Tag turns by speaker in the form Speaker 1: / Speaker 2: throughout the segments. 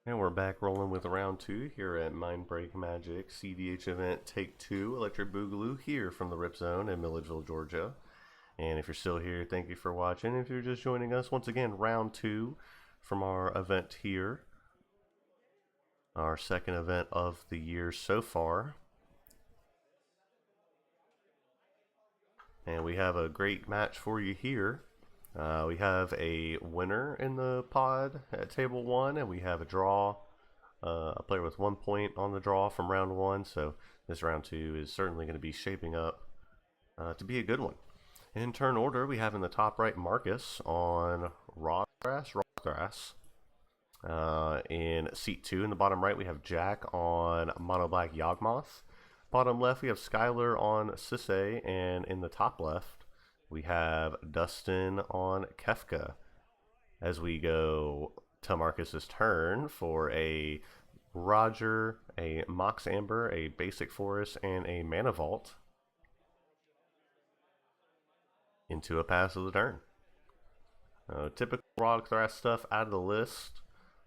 Speaker 1: And we're back rolling with round 2 here at MindBreak Magic cEDH event Take 2 Electric Boogaloo here from the Ript Zone in Milledgeville, Georgia. And if you're still here, thank you for watching. If you're just joining us, once again, round 2 from our event here. Our second event of the year so far. And we have a great match for you here. We have a winner in the pod at table 1, and we have a draw, a player with 1 point on the draw from round 1. So this round 2 is certainly going to be shaping up to be a good one. In turn order, we have in the top right Marcus on Rockgrass. In seat 2 in the bottom right, we have Jack on Mono Black Yawgmoth. Bottom left, we have Skylar on cEDH, and in the top left, we have Dustin on Kefka. As we go to Marcus's turn for a Roger, a Mox Amber, a Basic Forest, and a Mana Vault into a pass of the turn. Typical Rockgrass stuff out of the list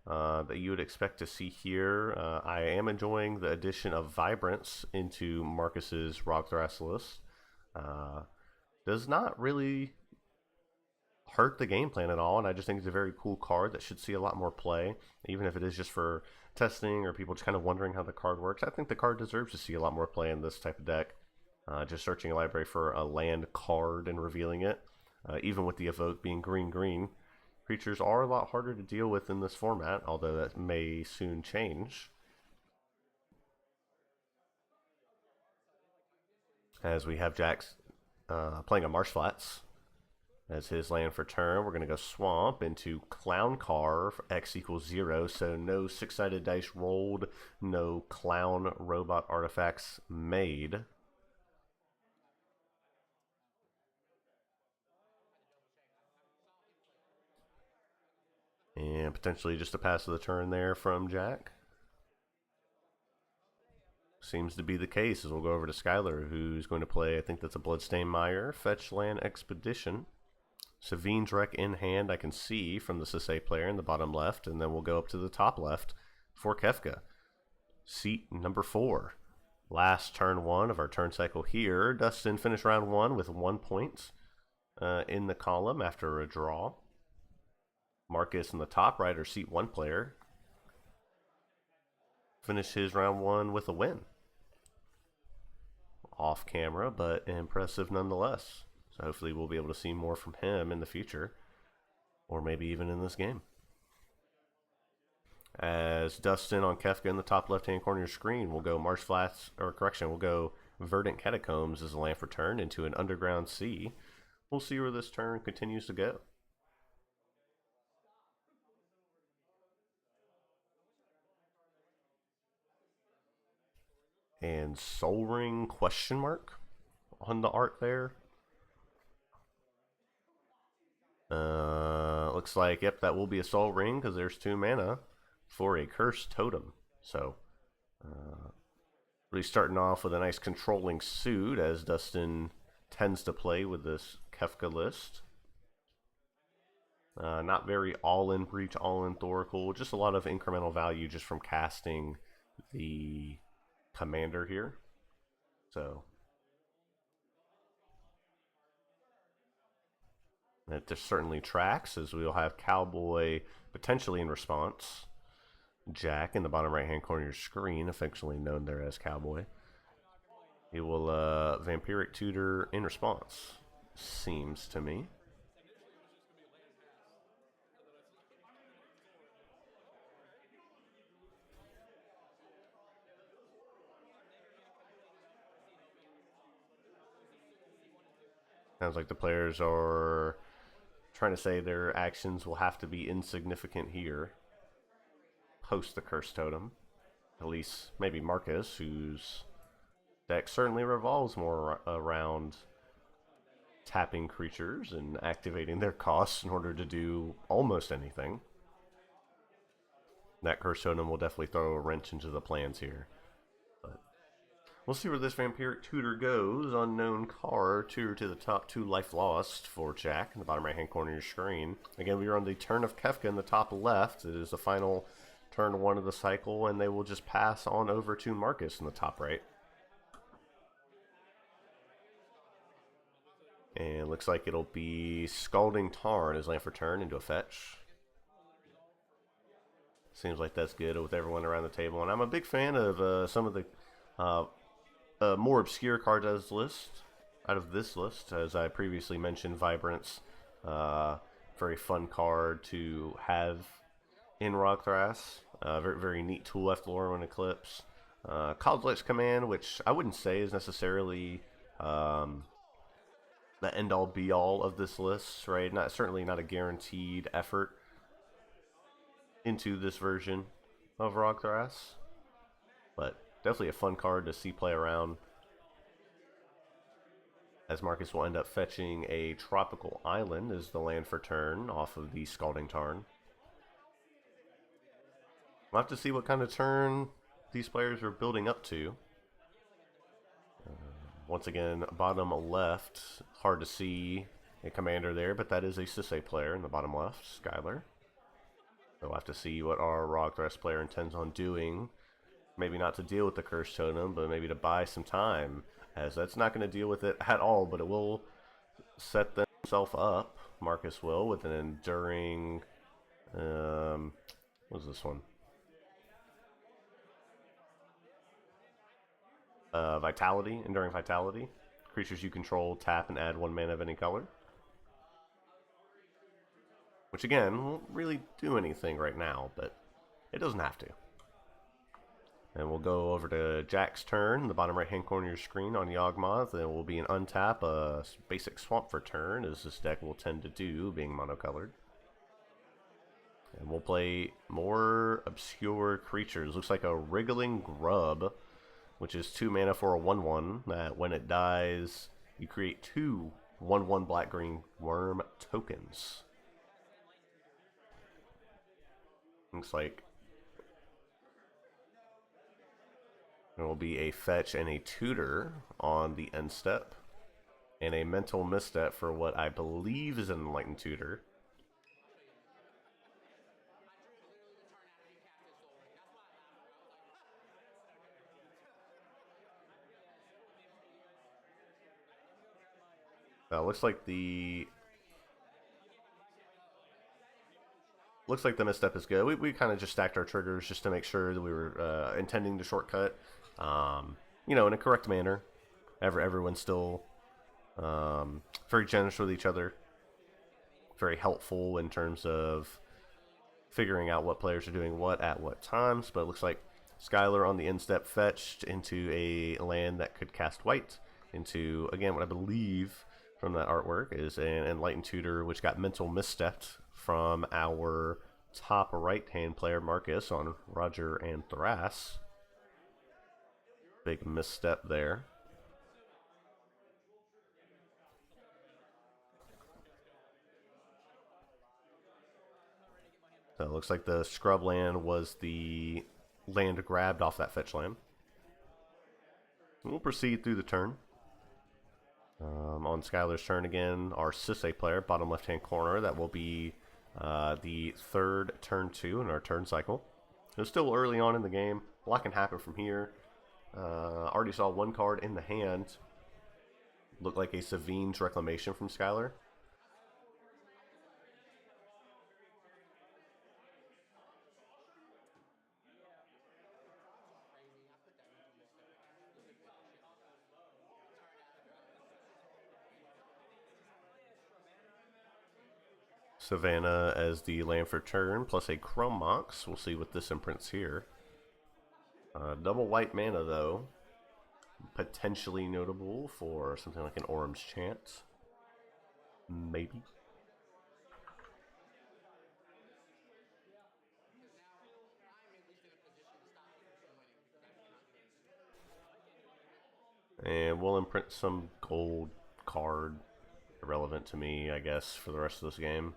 Speaker 1: that you would expect to see here. I am enjoying the addition of Vibrance into Marcus's Rockgrass list. Does not really hurt the game plan at all, and I just think it's a very cool card that should see a lot more play, even if it is just for testing or people just kind of wondering how the card works. I think the card deserves to see a lot more play in this type of deck. Just searching a library for a land card and revealing it, even with the evoke being green. Creatures are a lot harder to deal with in this format, although that may soon change. As we have Jack's playing a Marsh Flats as his land for turn. We're going to go Swamp into Clown Car for X equals 0, so no 6-sided dice rolled, no Clown Robot artifacts made. And potentially just a pass of the turn there from Jack. Seems to be the case, as we'll go over to Skylar, who's going to play, I think that's a Bloodstained Mire, Fetch Land Expedition. Savine's Wreck in hand, I can see from the cEDH player in the bottom left, and then we'll go up to the top left for Kefka. Seat number 4. Last turn 1 of our turn cycle here. Dustin finished round 1 with 1 point in the column after a draw. Marcus in the top right, or seat 1 player, finished his round 1 with a win. Off camera, but impressive nonetheless. So hopefully we'll be able to see more from him in the future, or maybe even in this game. As Dustin on Kefka in the top left-hand corner of your screen, we'll go Marsh Flats, or correction, we'll go Verdant Catacombs as a land for turn into an Underground Sea. We'll see where this turn continues to go. And Soul Ring question mark on the art there. Looks like, yep, that will be a Soul Ring because there's 2 mana for a Cursed Totem. So, really starting off with a nice controlling suit, as Dustin tends to play with this Kefka list. Not very all-in Breach, all-in Thoracle, just a lot of incremental value just from casting the commander here. So that just certainly tracks, as we'll have Cowboy potentially in response. Jack in the bottom right hand corner of your screen, affectionately known there as Cowboy. He will Vampiric Tutor in response, seems to me. Sounds like the players are trying to say their actions will have to be insignificant here post the Cursed Totem. At least maybe Marcus, whose deck certainly revolves more around tapping creatures and activating their costs in order to do almost anything. That Cursed Totem will definitely throw a wrench into the plans here. But we'll see where this Vampiric Tutor goes. Unknown card, tutor to the top, 2 life lost for Jack in the bottom right hand corner of your screen. Again, we are on the turn of Kefka in the top left. It is the final turn 1 of the cycle, and they will just pass on over to Marcus in the top right. And looks like it'll be Scalding Tarn as land for turn into a fetch. Seems like that's good with everyone around the table. And I'm a big fan of some of the more obscure cards out of this list. As I previously mentioned, Vibrance, very fun card to have in Rogthras. Very, very neat tool after Lore and Eclipse. Complex Command, which I wouldn't say is necessarily the end-all be-all of this list, right? Certainly not a guaranteed effort into this version of Rogthras, but definitely a fun card to see play around, as Marcus will end up fetching a Tropical Island as the land for turn off of the Scalding Tarn. We'll have to see what kind of turn these players are building up to. Once again, bottom left, hard to see a commander there, but that is a Sisay player in the bottom left, Skylar. So we'll have to see what our Rogthras player intends on doing. Maybe not to deal with the Curse Totem, but maybe to buy some time, as that's not going to deal with it at all, but it will set themselves up, Marcus will, with an Enduring, what's this one? Vitality, Enduring Vitality. Creatures you control tap and add 1 mana of any color. Which again, won't really do anything right now, but it doesn't have to. And we'll go over to Jack's turn, the bottom right hand corner of your screen on Yawgmoth. There will be an untap, a basic swamp for turn, as this deck will tend to do, being monocolored. And we'll play more obscure creatures. Looks like a Wriggling Grub, which is 2 mana for a 1/1, that when it dies, you create 2 1/1 black-green worm tokens. Looks like there will be a fetch and a tutor on the end step, and a mental misstep for what I believe is an enlightened tutor. Looks like the misstep is good. We kind of just stacked our triggers just to make sure that we were intending to shortcut, you know, in a correct manner. Everyone's still very generous with each other, very helpful in terms of figuring out what players are doing what at what times. But it looks like Skylar on the end step fetched into a land that could cast white into, again, what I believe from that artwork is an enlightened tutor, which got mental misstepped from our top right hand player Marcus on Roger and Thras. Big misstep there. So it looks like the scrub land was the land grabbed off that fetch land. We'll proceed through the turn. On Skylar's turn again, our Sisay player, bottom left-hand corner, that will be the third turn 2 in our turn cycle. It's still early on in the game. A lot can happen from here. Already saw 1 card in the hand. Looked like a Savine's Reclamation from Skylar. Savannah as the land for turn, plus a Chrome Mox. We'll see what this imprints here. Double white mana, though. Potentially notable for something like an Orm's Chant. Maybe. And we'll imprint some gold card. Irrelevant to me, I guess, for the rest of this game.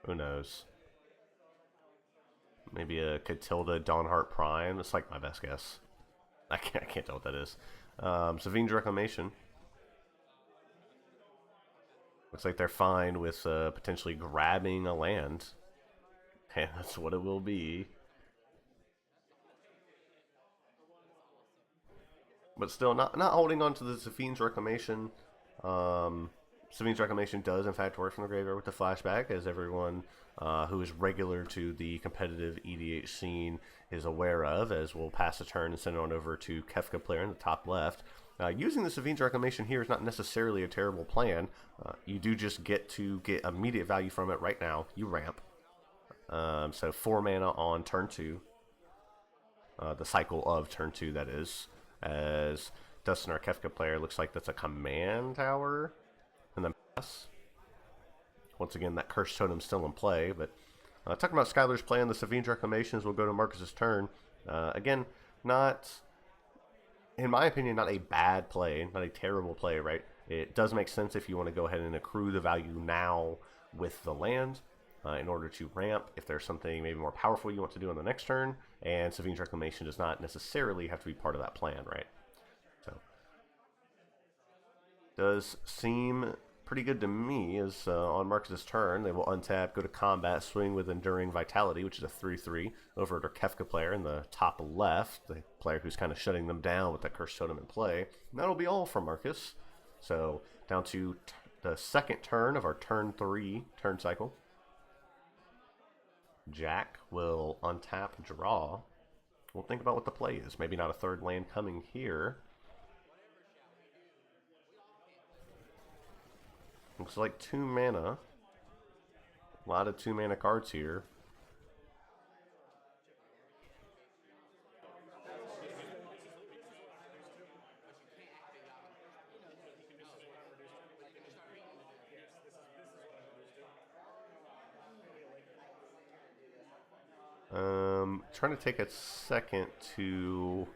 Speaker 1: Who knows? Maybe a Catilda Dawnheart Prime. That's like my best guess. I can't tell what that is. Savine's Reclamation. Looks like they're fine with potentially grabbing a land. And that's what it will be. But still, not holding on to the Safine's Reclamation. Safine's Reclamation does, in fact, work from the graveyard with the flashback, as everyone who is regular to the competitive EDH scene is aware of, as we'll pass a turn and send it on over to Kefka player in the top left. Using the Safine's Reclamation here is not necessarily a terrible plan. You do just get to get immediate value from it right now. You ramp. So 4 mana on turn 2. The cycle of turn 2, that is. As Dustin, our Kefka player, looks like that's a command tower. And then pass. Once again, that Cursed Totem's still in play. But talking about Skylar's play on the Safine's Reclamations, we'll go to Marcus's turn. Again, not, in my opinion, not a bad play. Not a terrible play, right? It does make sense if you want to go ahead and accrue the value now with the land. In order to ramp, if there's something maybe more powerful you want to do on the next turn, and Safine's Reclamation does not necessarily have to be part of that plan, right? So, does seem pretty good to me, as on Marcus's turn, they will untap, go to combat, swing with Enduring Vitality, which is a 3/3, over to Kefka player in the top left, the player who's kind of shutting them down with that Cursed Totem in play. And that'll be all from Marcus. So, down to the second turn of our turn 3 turn cycle. Jack will untap, draw. We'll think about what the play is. Maybe not a third land coming here. Looks like 2 mana. A lot of 2 mana cards here. Trying to take a second to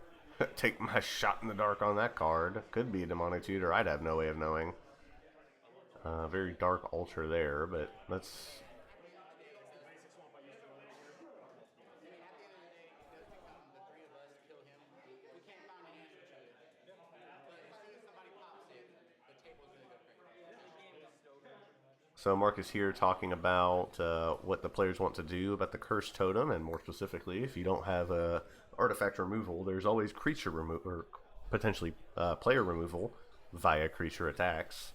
Speaker 1: take my shot in the dark on that card. Could be a Demonic Tutor. I'd have no way of knowing. Very dark altar there, but let's... So Marcus here talking about what the players want to do about the Cursed Totem, and more specifically, if you don't have artifact removal, there's always creature removal, or potentially player removal via creature attacks.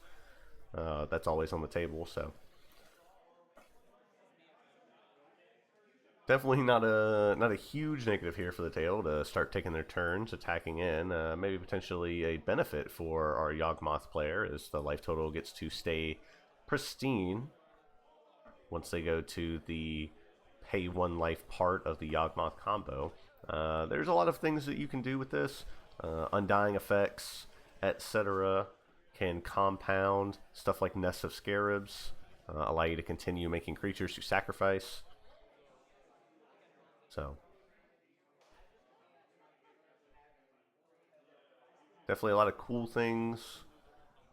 Speaker 1: That's always on the table, so definitely not a huge negative here for the table to start taking their turns attacking in. Maybe potentially a benefit for our Yawgmoth player, as the life total gets to stay pristine once they go to the pay 1 life part of the Yawgmoth combo. There's a lot of things that you can do with this. Undying effects, etc. can compound. Stuff like Nests of Scarabs allow you to continue making creatures to sacrifice. So definitely a lot of cool things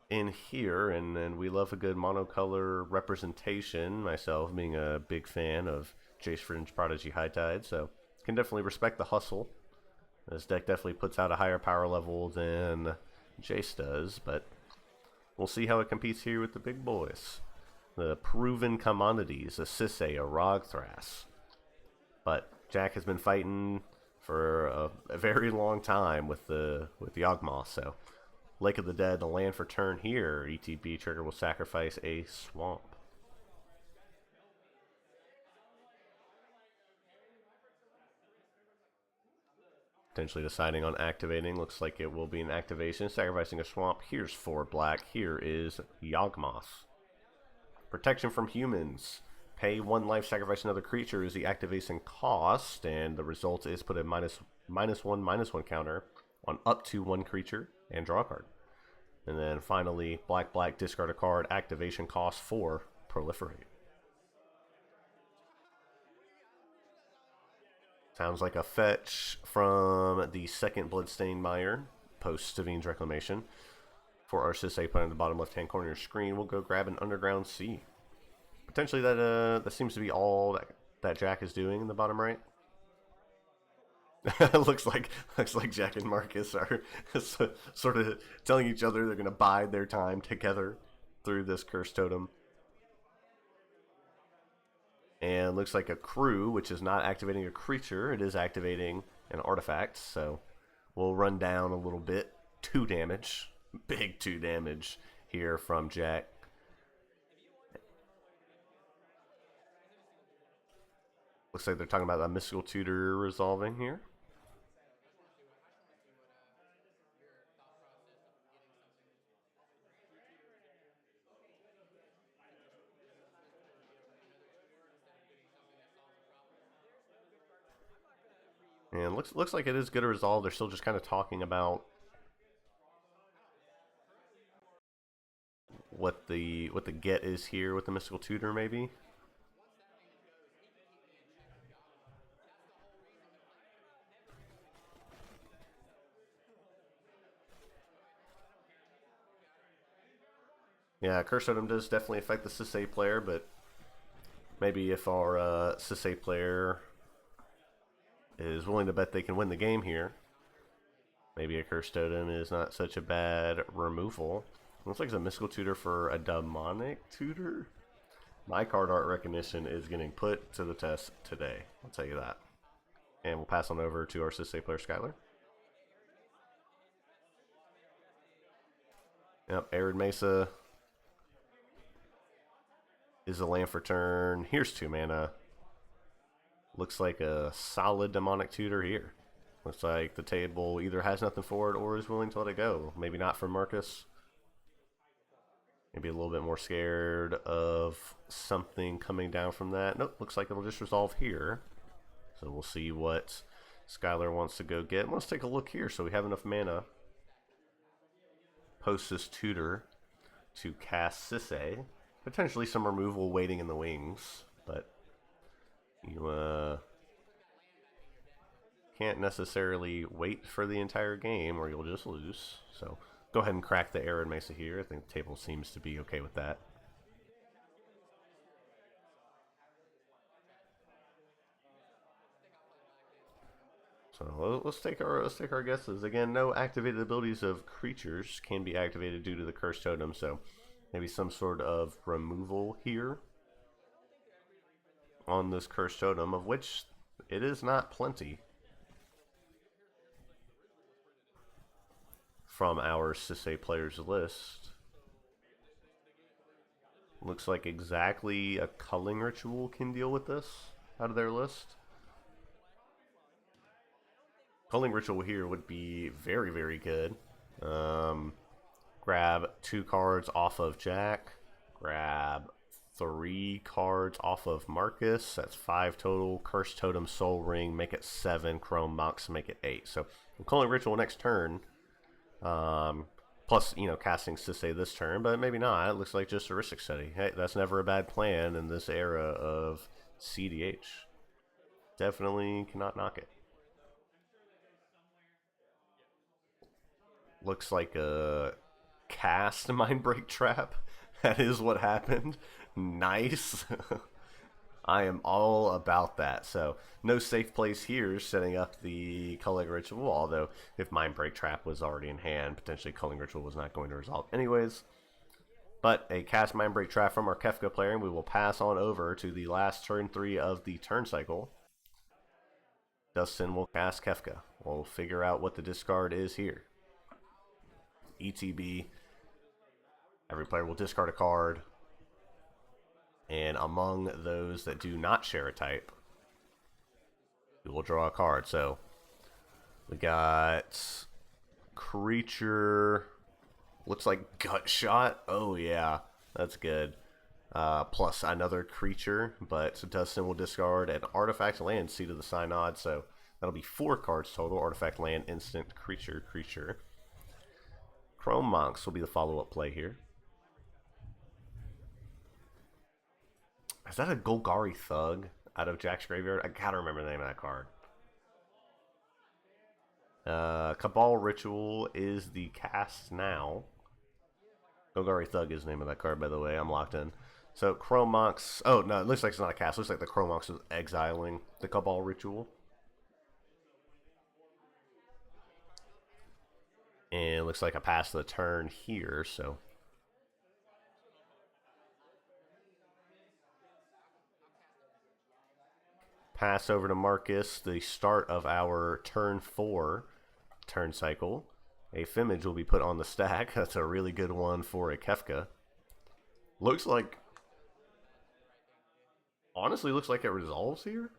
Speaker 1: in here, and we love a good monocolor representation, myself being a big fan of Jace Fringe Prodigy High Tide, so can definitely respect the hustle. This deck definitely puts out a higher power level than Jace does, but we'll see how it competes here with the big boys. The proven commodities, a Sisay, a Rogthras. But Jack has been fighting for a very long time with the Yawgmoth, so Lake of the Dead, the land for turn here. ETB trigger will sacrifice a swamp. Potentially deciding on activating. Looks like it will be an activation. Sacrificing a swamp. Here's 4 black. Here is Yawgmoth. Protection from humans. Pay 1 life, sacrifice another creature is the activation cost, and the result is put a -1/-1 counter on up to 1 creature and draw a card. And then finally, black, discard a card, activation cost 4, proliferate. Sounds like a fetch from the second Bloodstained Mire, post Safine's Reclamation. For our Sisay put in the bottom left-hand corner of your screen, we'll go grab an Underground Sea. Potentially that seems to be all that Jack is doing in the bottom right. looks like Jack and Marcus are sort of telling each other they're going to bide their time together through this Cursed Totem. And looks like a crew, which is not activating a creature. It is activating an artifact. So we'll run down a little bit. 2 damage. Big 2 damage here from Jack. Looks like they're talking about a mystical tutor resolving here. And looks like it is good to resolve. They're still just kind of talking about what the get is here with the mystical tutor, maybe. Yeah, Curse Totem does definitely affect the cEDH player, but maybe if our cEDH player is willing to bet they can win the game here, maybe a Curse Totem is not such a bad removal. Looks like it's a mystical tutor for a demonic tutor. My card art recognition is getting put to the test today. I'll tell you that. And we'll pass on over to our cEDH player, Skylar. Yep, Arid Mesa is a land for turn. Here's 2 mana. Looks like a solid demonic tutor here. Looks like the table either has nothing for it or is willing to let it go. Maybe not for Marcus. Maybe a little bit more scared of something coming down from that. Nope, looks like it'll just resolve here. So we'll see what Skylar wants to go get. Let's take a look here so we have enough mana. Post this tutor to cast cEDH. Potentially some removal waiting in the wings, but you can't necessarily wait for the entire game or you'll just lose. So go ahead and crack the Arid Mesa here. I think the table seems to be okay with that. So let's take our guesses. Again, no activated abilities of creatures can be activated due to the Curse Totem, so maybe some sort of removal here on this Curse Totem, of which it is not plenty from our cEDH players list. Looks like exactly a Culling Ritual can deal with this out of their list. Culling Ritual here would be very, very good. Grab 2 cards off of Jack. Grab 3 cards off of Marcus. That's 5 total. Curse Totem, Soul Ring, make it 7. Chrome Mox, make it 8. So Culling Ritual next turn. Plus, casting cEDH this turn, but maybe not. It looks like just Heuristic Study. Hey, that's never a bad plan in this era of cEDH. Definitely cannot knock it. Looks like a cast MindBreak trap. That is what happened. Nice. I am all about that. So no safe place here setting up the Culling Ritual, although if MindBreak Trap was already in hand, potentially Culling Ritual was not going to resolve anyways. But a cast MindBreak Trap from our Kefka player, and we will pass on over to the last turn 3 of the turn cycle. Dustin will cast Kefka. We'll figure out what the discard is here. ETB. Every player will discard a card. And among those that do not share a type, we will draw a card. So we got creature. Looks like Gut Shot. Oh yeah, that's good. Plus another creature, but Dustin will discard an artifact, land, Seed of the Synod. So that'll be 4 cards total. Artifact, land, instant, creature. Chrome Mox will be the follow-up play here. Is that a Golgari Thug out of Jack's Graveyard? I gotta remember the name of that card. Cabal Ritual is the cast now. Golgari Thug is the name of that card, by the way. I'm locked in. So Chrome Mox. Oh, no, it looks like it's not a cast. It looks like the Chrome Mox is exiling the Cabal Ritual. And it looks like I passed the turn here, so. Pass over to Marcus, the start of our turn 4 turn cycle. A Fimage will be put on the stack. That's a really good one for a Kefka. Looks like... Honestly, looks like it resolves here.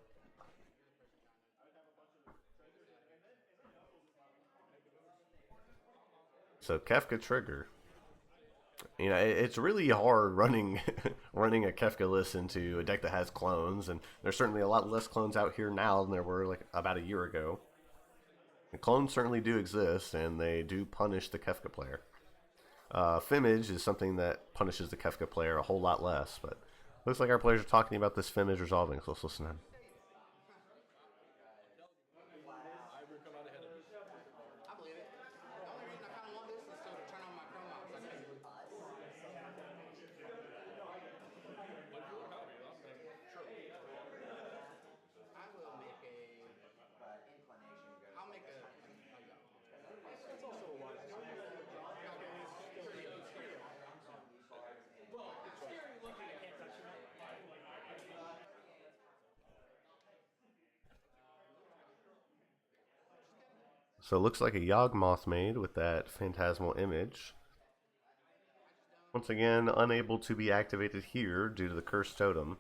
Speaker 1: So Kefka trigger. You know, it's really hard running running a Kefka list into a deck that has clones, and there's certainly a lot less clones out here now than there were like about a year ago. The clones certainly do exist, and they do punish the Kefka player. Fimage is something that punishes the Kefka player a whole lot less, but looks like our players are talking about this Fimage resolving, so let's listen in. So it looks like a Yawgmoth made with that Phantasmal Image. Once again, unable to be activated here due to the Cursed Totem.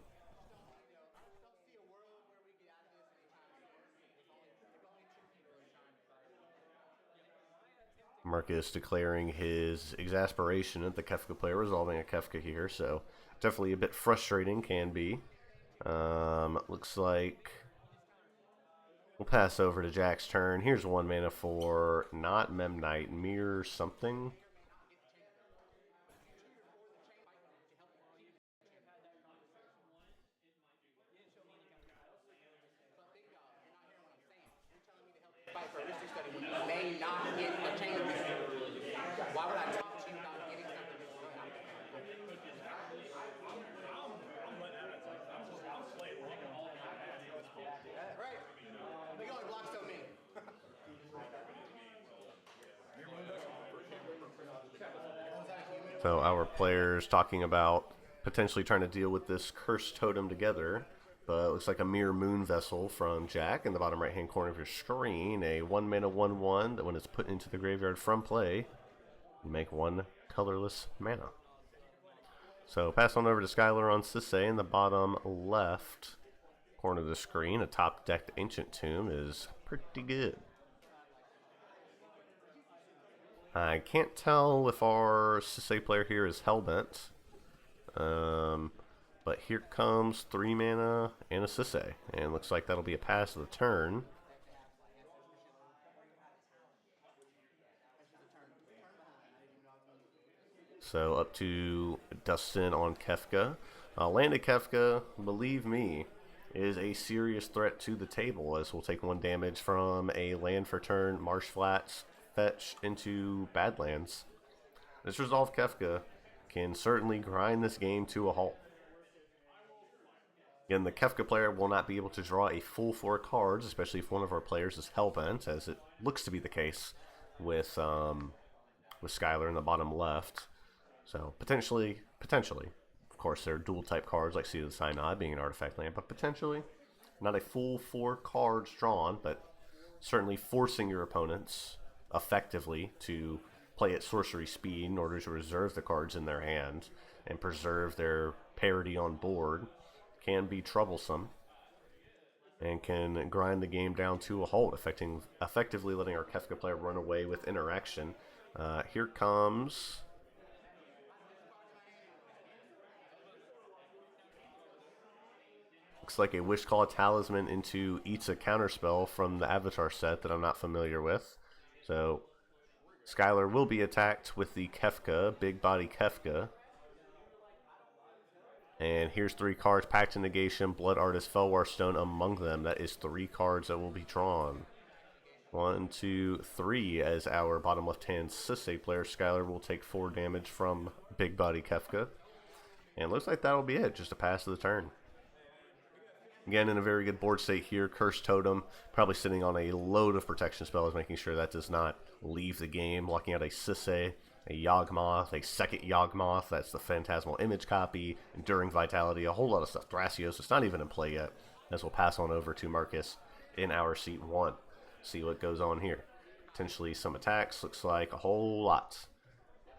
Speaker 1: Marcus declaring his exasperation at the Kefka player resolving a Kefka here, so definitely a bit frustrating, can be. Looks like we'll pass over to Jack's turn. Here's 1 mana for not Memnite, Mirror something. So our players talking about potentially trying to deal with this Cursed Totem together. But it looks like a Mirror Moon Vessel from Jack in the bottom right hand corner of your screen. A 1 mana 1/1 that when it's put into the graveyard from play, you make 1 colorless mana. So pass on over to Skylar on cEDH in the bottom left corner of the screen. A top decked Ancient Tomb is pretty good. I can't tell if our cEDH player here is Hellbent. But here comes 3 mana and a cEDH. And looks like that'll be a pass of the turn. So up to Dustin on Kefka. Landed Kefka, believe me, is a serious threat to the table, as we'll take 1 damage from a land for turn, Marsh Flats, fetch into Badlands. This resolved Kefka can certainly grind this game to a halt. Again, the Kefka player will not be able to draw a full 4 cards, especially if one of our players is Hellbent, as it looks to be the case with Skylar in the bottom left. So potentially, of course, there are dual type cards like Seed of the Synod being an artifact land, but potentially not a full 4 cards drawn, but certainly forcing your opponents effectively to play at sorcery speed in order to reserve the cards in their hand and preserve their parity on board can be troublesome and can grind the game down to a halt, effectively letting our Kefka player run away with interaction. Here comes... Looks like a Wishclaw Talisman into eats a counterspell from the Avatar set that I'm not familiar with. So Skylar will be attacked with the Kefka, Big Body Kefka. And here's 3 cards, Pact of Negation, Blood Artist, Felwar Stone among them. That is 3 cards that will be drawn. 1, 2, 3 as our bottom left-hand cEDH player. Skylar will take 4 damage from Big Body Kefka. And it looks like that'll be it, just a pass of the turn. Again, in a very good board state here. Cursed Totem, probably sitting on a load of protection spells, making sure that does not leave the game. Locking out a cEDH, a Yawgmoth, a second Yawgmoth, that's the Phantasmal Image copy, Enduring Vitality, a whole lot of stuff. Thrasios, it's not even in play yet. as we'll pass on over to Marcus in our seat 1. See what goes on here. Potentially some attacks. Looks like a whole lot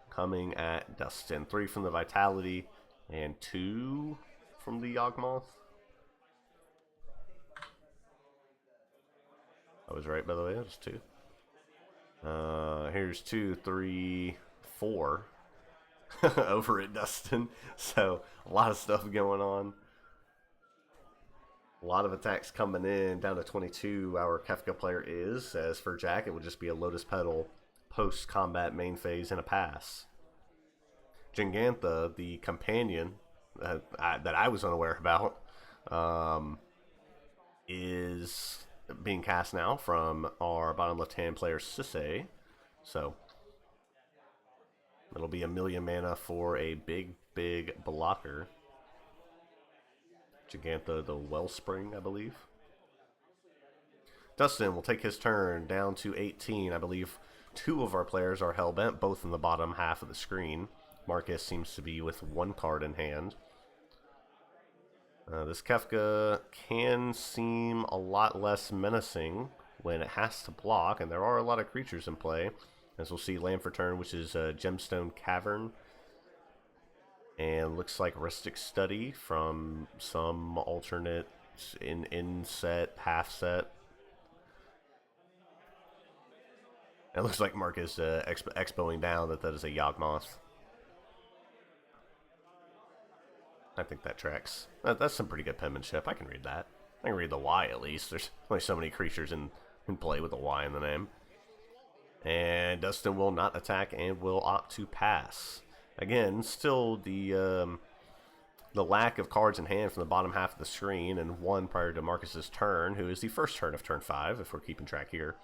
Speaker 1: coming at Dustin. 3 from the Vitality and 2 from the Yawgmoth. I was right, by the way. That was 2. Here's 2, 3, 4 over at Dustin. So a lot of stuff going on. A lot of attacks coming in. Down to 22, our Kefka player is. As for Jack, it would just be a Lotus Petal post-combat main phase and a pass. Gigantha, the companion that I was unaware about, is being cast now from our bottom left-hand player, cEDH. So it'll be 1,000,000 mana for a big, big blocker. Gigantha, the Wellspring, I believe. Dustin will take his turn down to 18. I believe 2 of our players are hellbent, both in the bottom half of the screen. Marcus seems to be with 1 card in hand. This Kefka can seem a lot less menacing when it has to block, and there are a lot of creatures in play. As we'll see, land for turn, which is Gemstone Cavern. And looks like Rustic Study from some alternate in-set, half-set. It looks like Mark is expoing down that is a Yawgmoth. I think that tracks. That's some pretty good penmanship. I can read that. I can read the Y at least. There's only so many creatures in play with a Y in the name. And Dustin will not attack and will opt to pass. Again, still the lack of cards in hand from the bottom half of the screen, and 1 prior to Marcus's turn, who is the first turn of turn 5, if we're keeping track here,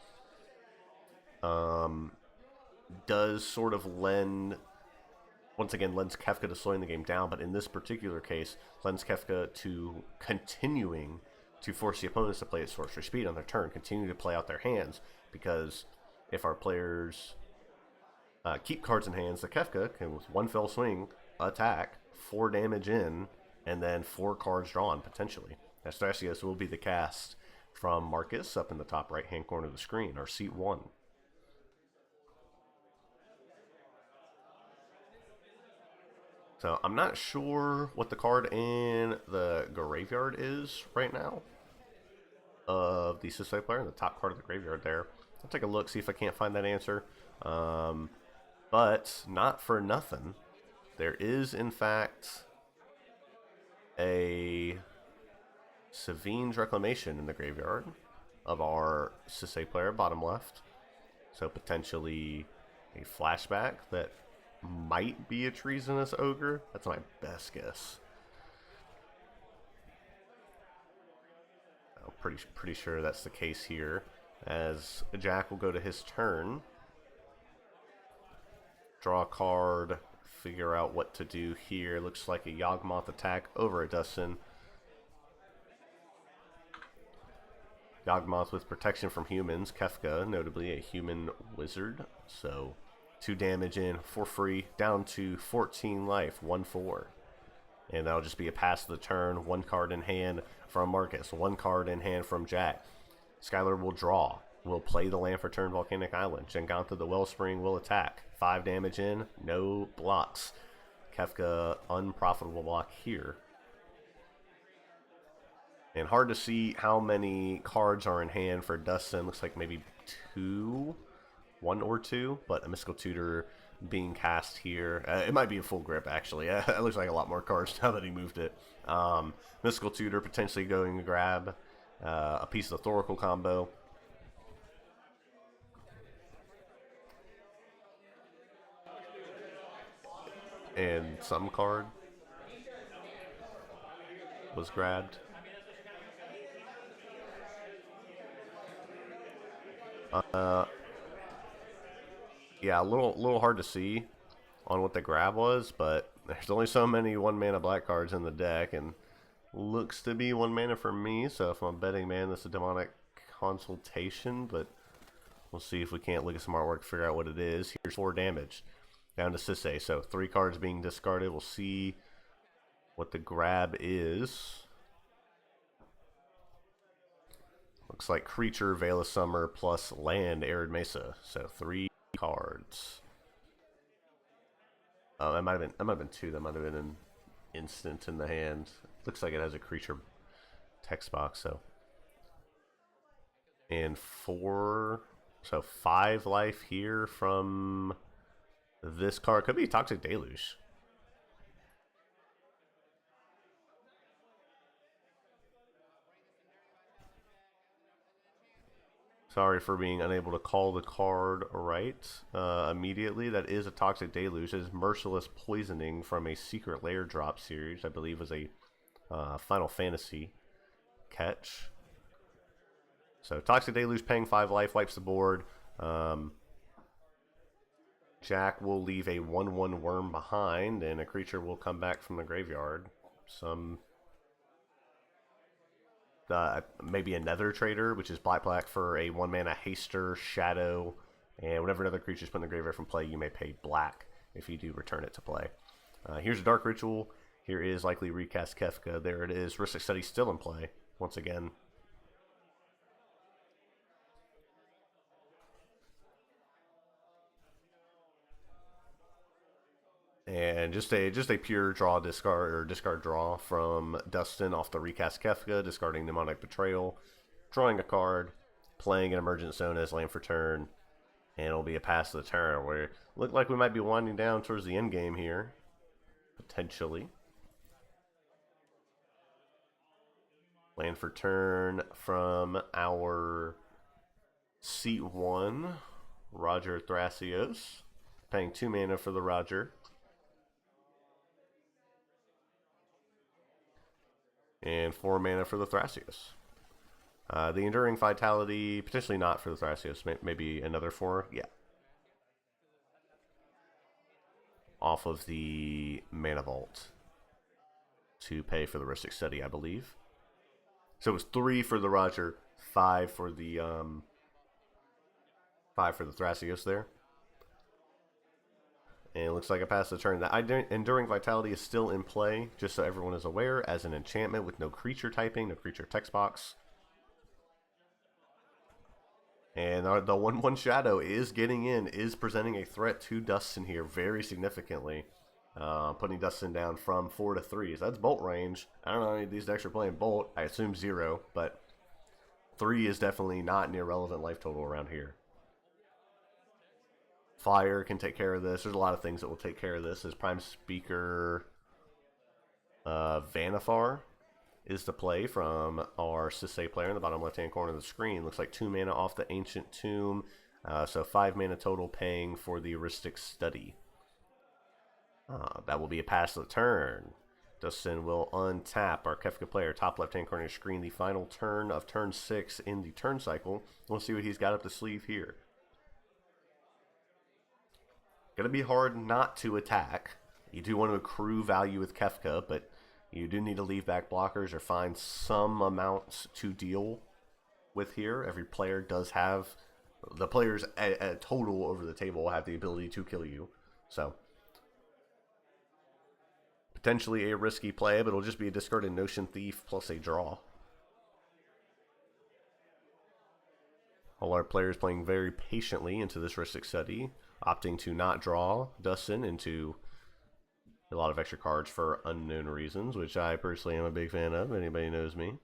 Speaker 1: does sort of lends Kefka to slowing the game down, but in this particular case, lends Kefka to continuing to force the opponents to play at sorcery speed on their turn, continue to play out their hands, because if our players keep cards in hands, the Kefka can, with 1 fell swing, attack, 4 damage in, and then 4 cards drawn, potentially. Astrasios will be the cast from Marcus up in the top right-hand corner of the screen, our seat 1. So I'm not sure what the card in the graveyard is right now of the cEDH player, the top card of the graveyard there. I'll take a look, see if I can't find that answer. But not for nothing, there is in fact a Sevinne's Reclamation in the graveyard of our cEDH player, bottom left. So potentially a flashback that might be a Treasonous Ogre. That's my best guess. I'm pretty sure that's the case here. As Jack will go to his turn, draw a card, figure out what to do here. Looks like a Yawgmoth attack over at Dustin. Yawgmoth with protection from humans. Kefka, notably a human wizard. So 2 damage in for free, down to 14 life, 1/4. And that'll just be a pass of the turn. 1 card in hand from Marcus, 1 card in hand from Jack. Skylar will draw. Will play the land for turn Volcanic Island. Gigantha, the Wellspring, will attack. 5 damage in, no blocks. Kefka, unprofitable block here. And hard to see how many cards are in hand for Dustin. Looks like maybe 2. 1 or 2, but a Mystical Tutor being cast here. It might be a full grip, actually. It looks like a lot more cards now that he moved it. Mystical Tutor potentially going to grab a piece of the Thoracle combo. And some card was grabbed. Yeah, a little hard to see on what the grab was, but there's only so many 1 mana black cards in the deck, and looks to be 1 mana for me. So if I'm a betting man, this is a Demonic Consultation, but we'll see if we can't look at some artwork to figure out what it is. Here's 4 damage down to cEDH. So 3 cards being discarded. We'll see what the grab is. Looks like creature, Veil of Summer, plus land, Arid Mesa. So 3 cards. Oh, that might have been 2. That might have been an instant in the hand. Looks like it has a creature text box. So, and 4, so 5 life here from this card. Could be Toxic Deluge. Sorry for being unable to call the card right immediately. That is a Toxic Deluge. It is Merciless Poisoning from a Secret Lair drop series. I believe was a Final Fantasy catch. So Toxic Deluge paying 5 life, wipes the board. Jack will leave a 1/1 worm behind, and a creature will come back from the graveyard. Maybe a Nether Trader, which is black for a 1-mana haster, shadow, and whenever another creature is put in the graveyard from play, you may pay black if you do return it to play. Here's a Dark Ritual. Here is likely Recast Kefka. There it is. Rhystic Study still in play once again. And just a pure draw discard or discard draw from Dustin off the Recast Kefka, discarding Mnemonic Betrayal, drawing a card, playing an Emergent Zone as land for turn, and it'll be a pass to the turn. Where look like we might be winding down towards the end game here, potentially. Land for turn from our seat 1, Roger Thrasios, paying 2 mana for the Roger. And 4 mana for the Thrasios. The Enduring Vitality, potentially not for the Thrasios, maybe another 4, yeah. Off of the Mana Vault to pay for the Rhystic Study, I believe. So it was 3 for the Roger, 5 for the 5 for the Thrasios there. And it looks like I passed the turn. The Enduring Vitality is still in play, just so everyone is aware, as an enchantment with no creature typing, no creature text box. And the 1/1 Shadow is getting in, is presenting a threat to Dustin here very significantly. Putting Dustin down from 4 to 3. So that's Bolt range. I don't know any of these decks are playing Bolt. I assume 0, but 3 is definitely not an irrelevant life total around here. Fire can take care of this. There's a lot of things that will take care of this. As Prime Speaker, Vannifar is the play from our Sisay player in the bottom left-hand corner of the screen. Looks like 2 mana off the Ancient Tomb. So 5 mana total, paying for the Rhystic Study. That will be a pass to the turn. Dustin will untap our Kefka player, top left-hand corner of the screen, the final turn of turn 6 in the turn cycle. We'll see what he's got up the sleeve here. Gonna be hard not to attack. You do want to accrue value with Kefka, but you do need to leave back blockers or find some amounts to deal with here. Every player does have, the players at total over the table will have the ability to kill you. So, potentially a risky play, but it'll just be a discarded Notion Thief plus a draw. All our players playing very patiently into this Rhystic Study, opting to not draw Dustin into a lot of extra cards for unknown reasons, which I personally am a big fan of. Anybody knows me.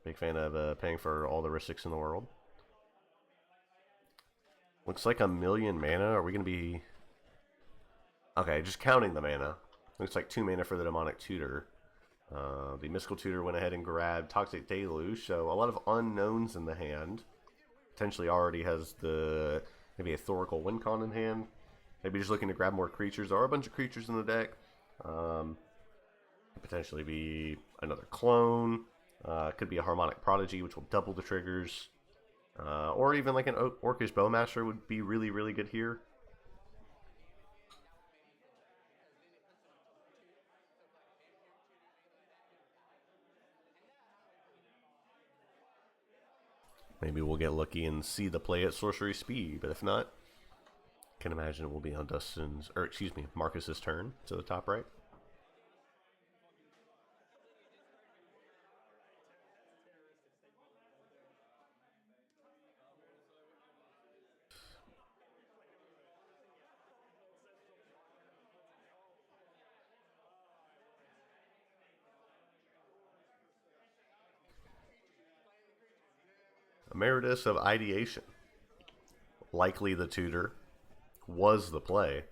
Speaker 1: Big fan of paying for all the Rhystics in the world. Looks like 1,000,000 mana. Are we going to be... Okay, just counting the mana. Looks like 2 mana for the Demonic Tutor. The Mystical Tutor went ahead and grabbed Toxic Deluge, so a lot of unknowns in the hand. Potentially already has the maybe a Thoracle Wincon in hand. Maybe just looking to grab more creatures. There are a bunch of creatures in the deck. Could potentially be another clone. Could be a Harmonic Prodigy, which will double the triggers. Or even like an Orcish Bowmaster would be really, really good here. Maybe we'll get lucky and see the play at sorcery speed, but if not, I can imagine it will be on Dustin's, or excuse me, Marcus's turn to the top right. Emeritus of Ideation. Likely the tutor. Was the play.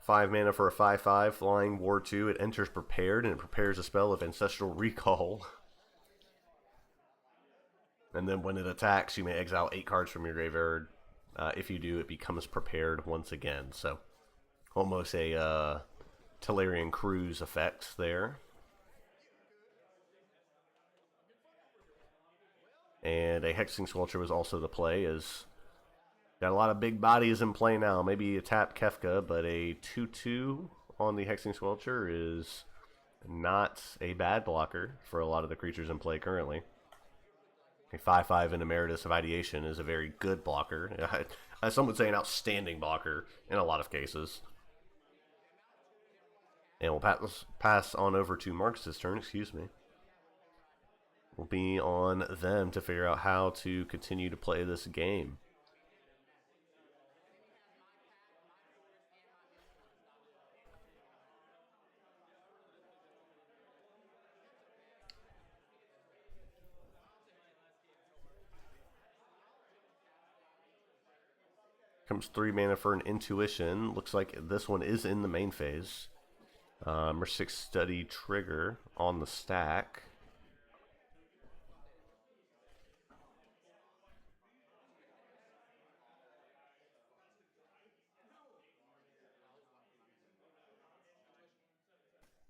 Speaker 1: 5 mana for a 5/5, flying, War 2. It enters prepared, and it prepares a spell of Ancestral Recall. And then when it attacks, you may exile 8 cards from your graveyard. If you do, it becomes prepared once again. So, almost a Tellurian Cruise effect there. And a Hexing Sculpture was also the play, as got a lot of big bodies in play now. Maybe a tap Kefka, but a 2/2 on the Hexing Sculpture is not a bad blocker for a lot of the creatures in play currently. A 5/5 in Emeritus of Ideation is a very good blocker. Some would say an outstanding blocker in a lot of cases. And we'll pass on over to Marcus's turn, excuse me. We'll be on them to figure out how to continue to play this game. Comes 3 mana for an Intuition. Looks like this one is in the main phase. Or 6 Study Trigger on the stack.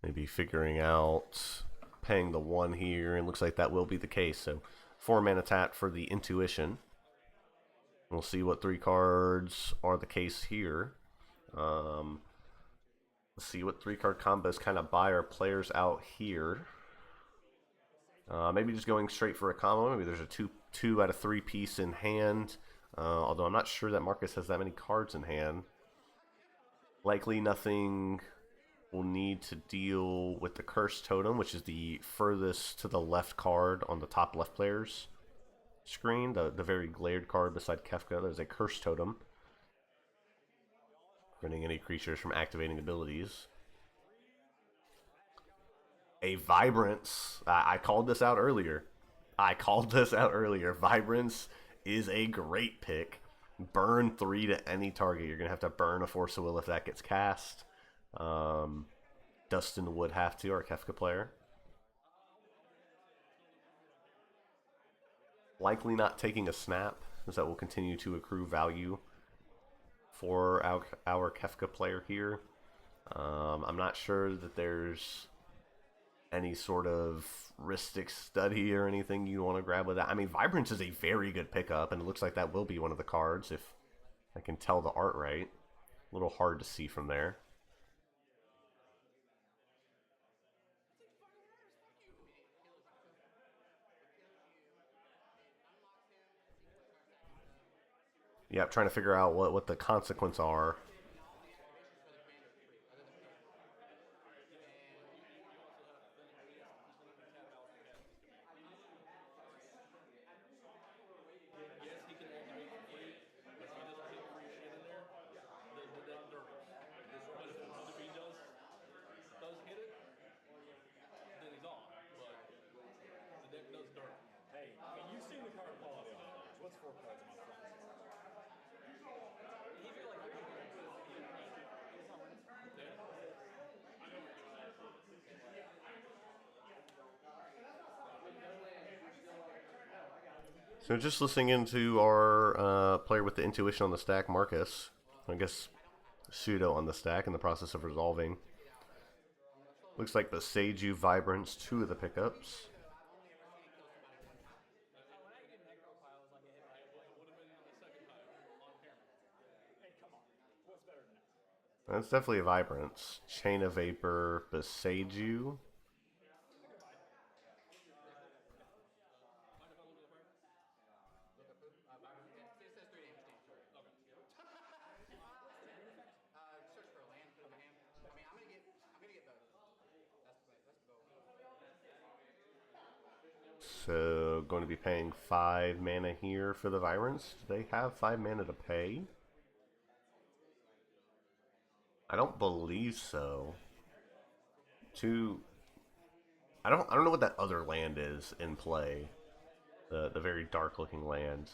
Speaker 1: Maybe figuring out paying the 1 here, and looks like that will be the case. So 4 mana tap for the Intuition. We'll see what 3 cards are the case here. Let's see what 3-card combos kind of buy our players out here. Maybe just going straight for a combo. Maybe there's a 2 out of 3 piece in hand. Although I'm not sure that Marcus has that many cards in hand. Likely nothing will need to deal with the Curse Totem, which is the furthest to the left card on the top left player's screen. The very glared card beside Kefka. There's a Curse Totem, preventing any creatures from activating abilities. A Vibrance. I called this out earlier. Vibrance is a great pick. Burn 3 to any target. You're going to have to burn a Force of Will if that gets cast. Dustin would have to, our Kefka player. Likely not taking a snap, as that will continue to accrue value for our Kefka player here. I'm not sure that there's any sort of Ristic Study or anything you want to grab with that. I mean, Vibrance is a very good pickup, and it looks like that will be one of the cards if I can tell the art right. A little hard to see from there. Yeah, I'm trying to figure out what the consequences are. So just listening into our player with the Intuition on the stack, Marcus. I guess Pseudo on the stack in the process of resolving. Looks like the Seiju, Vibrance, 2 of the pickups. That's definitely a Vibrance. Chain of Vapor, Beseiju. So, going to be paying 5 mana here for the Vibrance. Do they have 5 mana to pay? I don't believe so. I don't know what that other land is in play. the very dark looking land.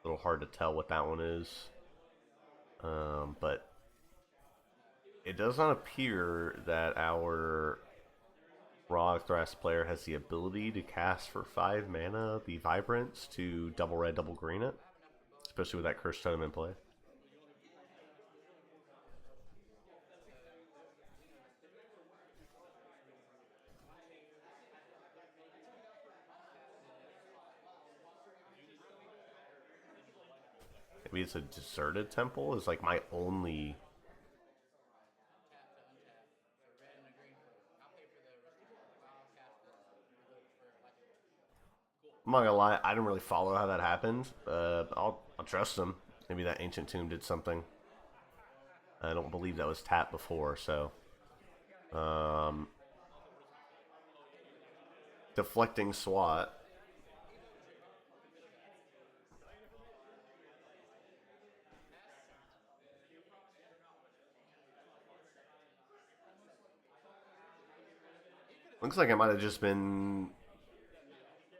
Speaker 1: A little hard to tell what that one is. But it does not appear that our Rogthras player has the ability to cast for 5 mana the Vibrance to double red, double green it, especially with that Cursed Totem in play. Maybe it's a deserted temple is like my only. I'm not gonna lie, I didn't really follow how that happened. I'll trust them. Maybe that ancient tomb did something. I don't believe that was tapped before, so deflecting SWAT. Looks like it might have just been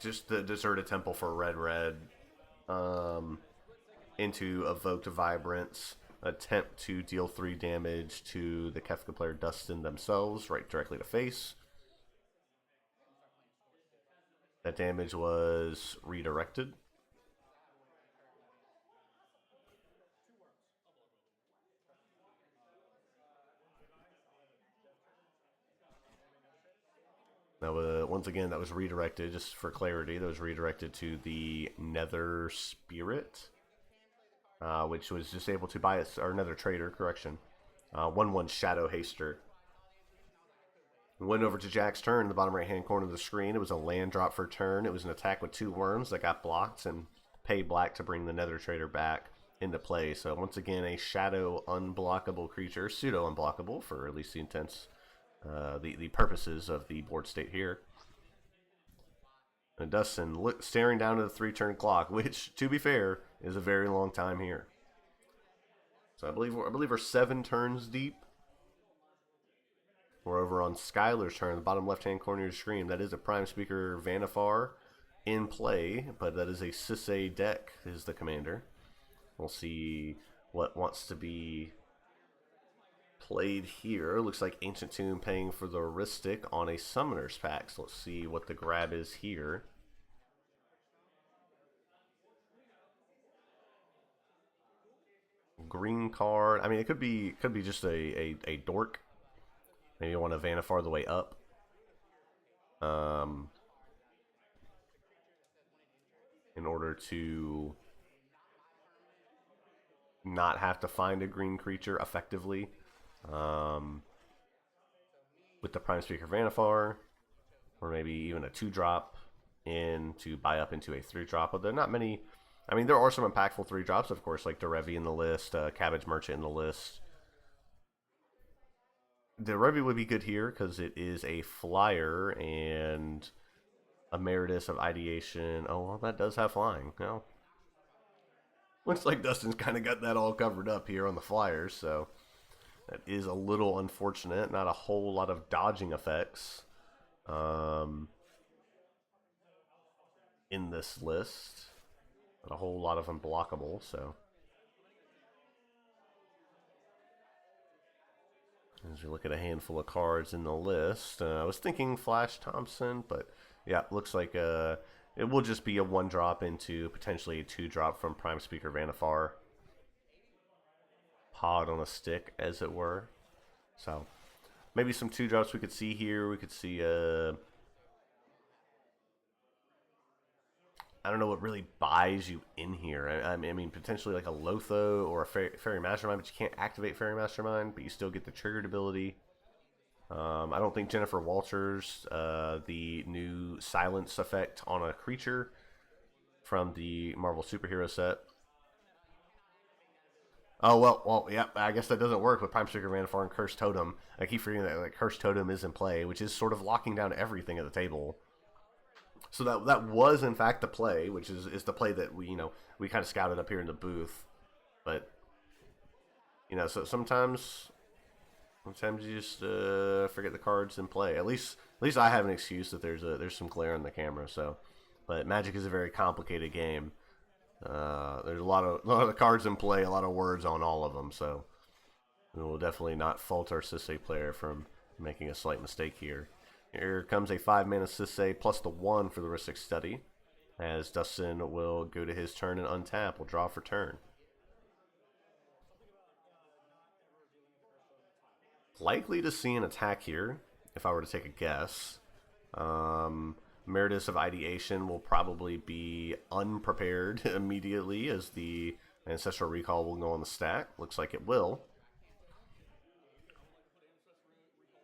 Speaker 1: just the deserted temple for red. Into evoked vibrance, attempt to deal 3 damage to the Kefka player Dustin themselves, right directly to face. That damage was redirected. That was, once again, that was redirected, just for clarity, that was redirected to the Nether Spirit, which was just able to buy us, or Nether Trader, correction. 1/1 Shadow Haster. Went over to Jack's turn in the bottom right hand corner of the screen. It was a land drop for turn. It was an attack with 2 worms that got blocked and pay black to bring the Nether Trader back into play. So once again, a shadow unblockable creature, pseudo unblockable for at least the intents, the purposes of the board state here. And Dustin staring down at the 3-turn clock, which, to be fair, is a very long time here. So I believe we're 7 turns deep. We're over on Skylar's turn, the bottom left-hand corner of your screen. That is a Prime Speaker Vanifar in play, but that is a Sisay deck, is the commander. We'll see what wants to be played here. Looks like Ancient Tomb paying for the Ristic on a Summoner's Pack. So let's see what the grab is here. Green card. I mean, it could be just a dork. Maybe you want to Vanifar the way up. In order to not have to find a green creature effectively. With the Prime Speaker Vanifar. Or maybe even a 2-drop in to buy up into a 3-drop. But there are not many. I mean, there are some impactful 3-drops, of course, like Derevi in the list, Cabbage Merchant in the list. Derevi would be good here because it is a flyer and Emeritus of Ideation. Oh, well, that does have flying. No. Looks like Dustin's kind of got that all covered up here on the flyers, so that is a little unfortunate. Not a whole lot of dodging effects in this list. Not a whole lot of unblockable, so. As we look at a handful of cards in the list, I was thinking Flash Thompson, but yeah, looks like it will just be a 1-drop into potentially a 2-drop from Prime Speaker Vanifar. Pod on a stick, as it were. So maybe some 2-drops we could see here. We could see I don't know what really buys you in here. I mean, potentially like a Lotho or a Fairy Mastermind, but you can't activate Fairy Mastermind, but you still get the triggered ability. I don't think Jennifer Walters, the new silence effect on a creature from the Marvel Superhero set. Oh, well, yeah, I guess that doesn't work with Prime Speaker Vanifar and Cursed Totem. I keep forgetting that like, Cursed Totem is in play, which is sort of locking down everything at the table. So that was in fact the play, which is the play that we kind of scouted up here in the booth, but so sometimes you just forget the cards in play. At least I have an excuse that there's some glare on the camera. So But Magic is a very complicated game. There's a lot of cards in play, a lot of words on all of them, so we will definitely not fault our cEDH player from making a slight mistake here. Here comes a 5-mana cEDH plus the 1 for the Ristic Study, as Dustin will go to his turn and untap. We'll draw for turn. Likely to see an attack here, if I were to take a guess. Meritus of Ideation will probably be unprepared immediately, as the Ancestral Recall will go on the stack. Looks like it will.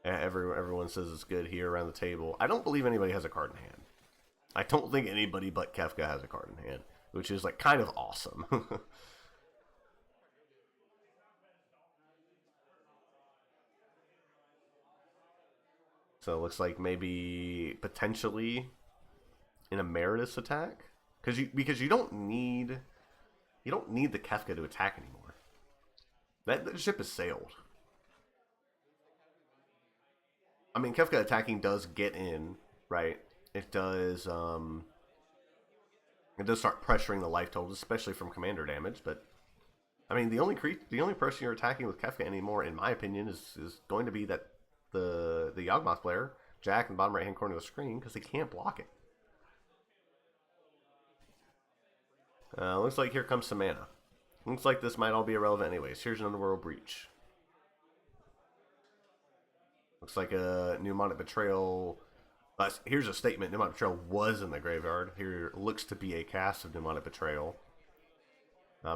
Speaker 1: Everyone says it's good here around the table. I don't believe anybody has a card in hand. I don't think anybody but Kefka has a card in hand, which is like kind of awesome. So it looks like maybe potentially an Emeritus attack, because you don't need the Kefka to attack anymore. That ship has sailed. I mean, Kefka attacking does get in, right? It does start pressuring the life totals, especially from commander damage. But I mean, the only person you're attacking with Kefka anymore, in my opinion, is going to be the Yawgmoth player, Jack, in the bottom right hand corner of the screen, because they can't block it. Looks like here comes some mana. Looks like this might all be irrelevant anyways. Here's an Underworld Breach. Looks like a Mnemonic Betrayal. Here's a statement. Mnemonic Betrayal was in the graveyard. Here looks to be a cast of Mnemonic Betrayal.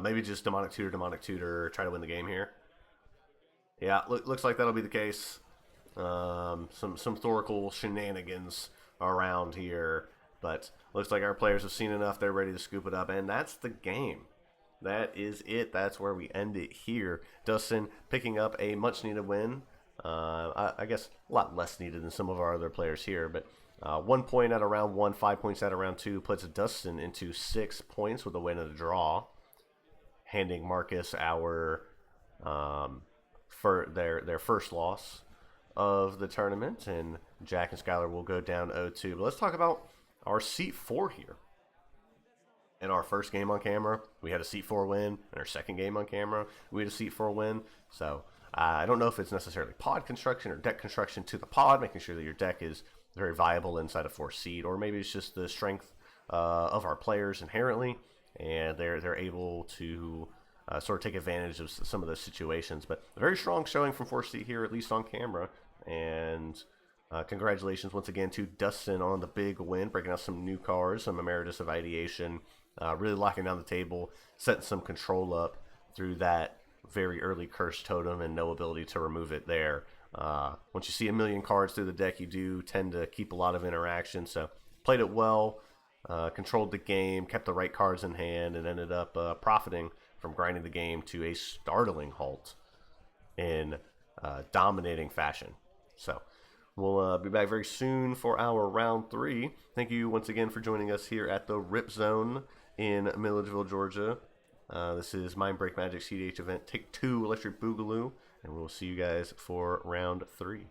Speaker 1: Maybe just Demonic Tutor, try to win the game here. Yeah, looks like that'll be the case. Some Thoracle shenanigans around here, but looks like our players have seen enough. They're ready to scoop it up, and that's the game. That is it. That's where we end it here. Dustin picking up a much-needed win. I guess a lot less needed than some of our other players here, but 1 point out of round 1, 5 points out of round 2 puts Dustin into 6 points with a win and a draw, handing Marcus our for their first loss of the tournament, and Jack and Skylar will go down 0-2. But let's talk about our seat 4 here. In our first game on camera, we had a seat 4 win. In our second game on camera, we had a seat 4 win. So I don't know if it's necessarily pod construction or deck construction to the pod, making sure that your deck is very viable inside a 4 seed, or maybe it's just the strength of our players inherently, and they're able to sort of take advantage of some of those situations. But a very strong showing from 4 seed here, at least on camera, and congratulations once again to Dustin on the big win, breaking out some new cards, some Emeritus of Ideation, really locking down the table, setting some control up through that very early Cursed Totem and no ability to remove it there. Once you see a million cards through the deck, you do tend to keep a lot of interaction. So played it well, controlled the game, kept the right cards in hand, and ended up profiting from grinding the game to a startling halt in dominating fashion. So we'll be back very soon for our round 3. Thank you once again for joining us here at the Ript Zone in Milledgeville, Georgia. This is MindBreak Magic cEDH event Take 2 Electric Boogaloo, and we'll see you guys for round 3.